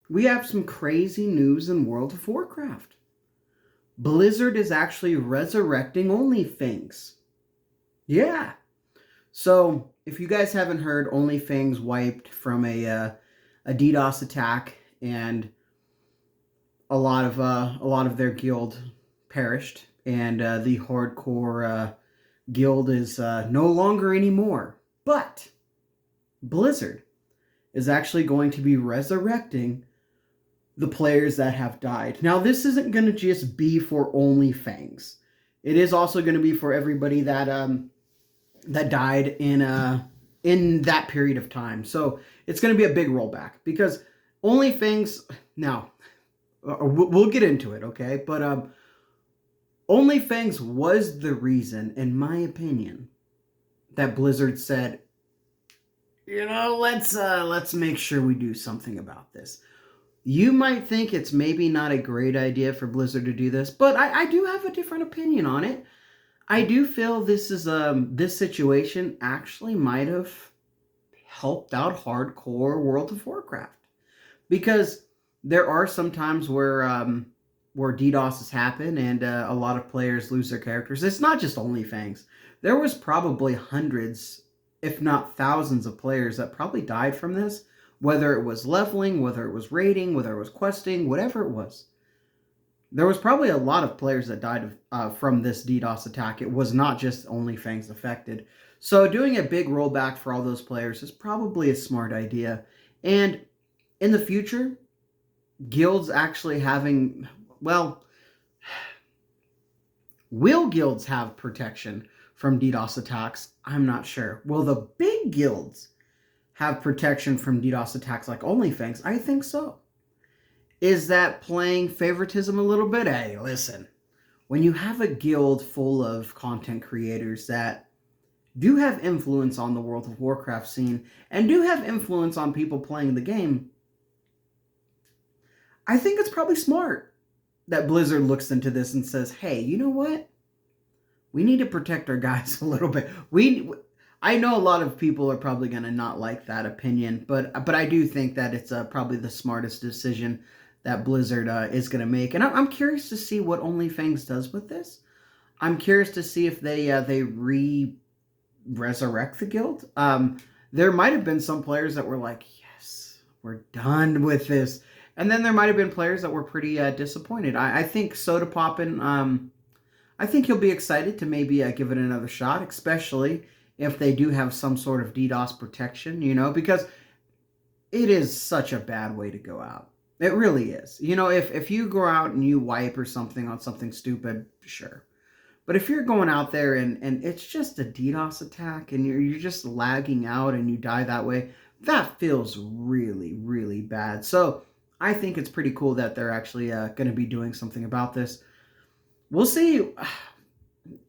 we have some crazy news in World of Warcraft. Blizzard is actually resurrecting OnlyFangs. Yeah. So, if you guys haven't heard, OnlyFangs wiped from a DDoS attack, and a lot of their guild perished, and the hardcore guild is no longer anymore. But Blizzard is actually going to be resurrecting the players that have died. Now, this isn't going to just be for OnlyFangs. It is also going to be for everybody that died in that period of time. So it's going to be a big rollback because OnlyFangs. Now, we'll get into it, okay? But OnlyFangs was the reason, in my opinion, that Blizzard said, let's make sure we do something about this. You might think it's maybe not a great idea for Blizzard to do this, but I do have a different opinion on it. I do feel this situation actually might have helped out hardcore World of Warcraft, because there are some times where DDoSes happen and a lot of players lose their characters. It's not just OnlyFangs. There was probably hundreds, if not thousands, of players that probably died from this, whether it was leveling, whether it was raiding, whether it was questing, whatever it was. There was probably a lot of players that died from this DDoS attack. It was not just OnlyFangs affected. So doing a big rollback for all those players is probably a smart idea. And in the future, guilds actually having, well, will guilds have protection from DDoS attacks? I'm not sure. Will the big guilds have protection from DDoS attacks like OnlyFangs? I think so. Is that playing favoritism a little bit? Hey, listen. When you have a guild full of content creators that do have influence on the World of Warcraft scene and do have influence on people playing the game, I think it's probably smart that Blizzard looks into this and says, hey, you know what? We need to protect our guys a little bit. I know a lot of people are probably going to not like that opinion, but I do think that it's probably the smartest decision that Blizzard is going to make. And I'm curious to see what OnlyFangs does with this. I'm curious to see if they resurrect the guild. There might have been some players that were like, yes, we're done with this. And then there might have been players that were pretty disappointed. I think Soda Poppin', I think he'll be excited to maybe give it another shot, especially if they do have some sort of DDoS protection, because it is such a bad way to go out. It really is. If you go out and you wipe or something on something stupid, sure. But if you're going out there and it's just a DDoS attack and you're just lagging out and you die that way, that feels really, really bad. So I think it's pretty cool that they're actually going to be doing something about this. We'll see.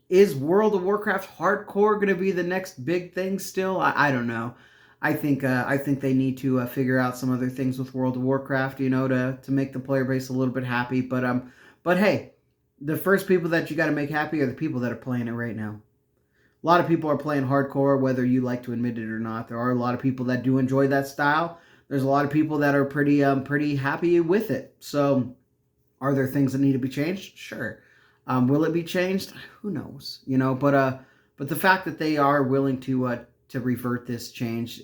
Is World of Warcraft hardcore going to be the next big thing still? I don't know. I think they need to figure out some other things with World of Warcraft, to make the player base a little bit happy. But hey, the first people that you got to make happy are the people that are playing it right now. A lot of people are playing hardcore, whether you like to admit it or not. There are a lot of people that do enjoy that style. There's a lot of people that are pretty happy with it. So, are there things that need to be changed? Sure. Will it be changed? Who knows? But the fact that they are willing to revert this change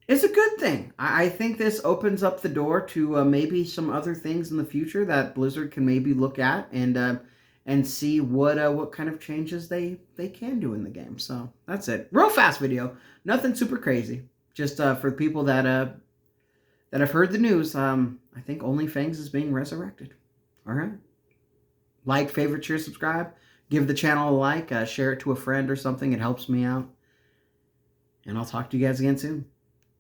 is a good thing. I think this opens up the door to maybe some other things in the future that Blizzard can maybe look at and see what kind of changes they can do in the game. So that's it. Real fast video. Nothing super crazy. Just for people that have heard the news, I think OnlyFangs is being resurrected. All right. Like, favorite, share, subscribe. Give the channel a like. Share it to a friend or something. It helps me out. And I'll talk to you guys again soon.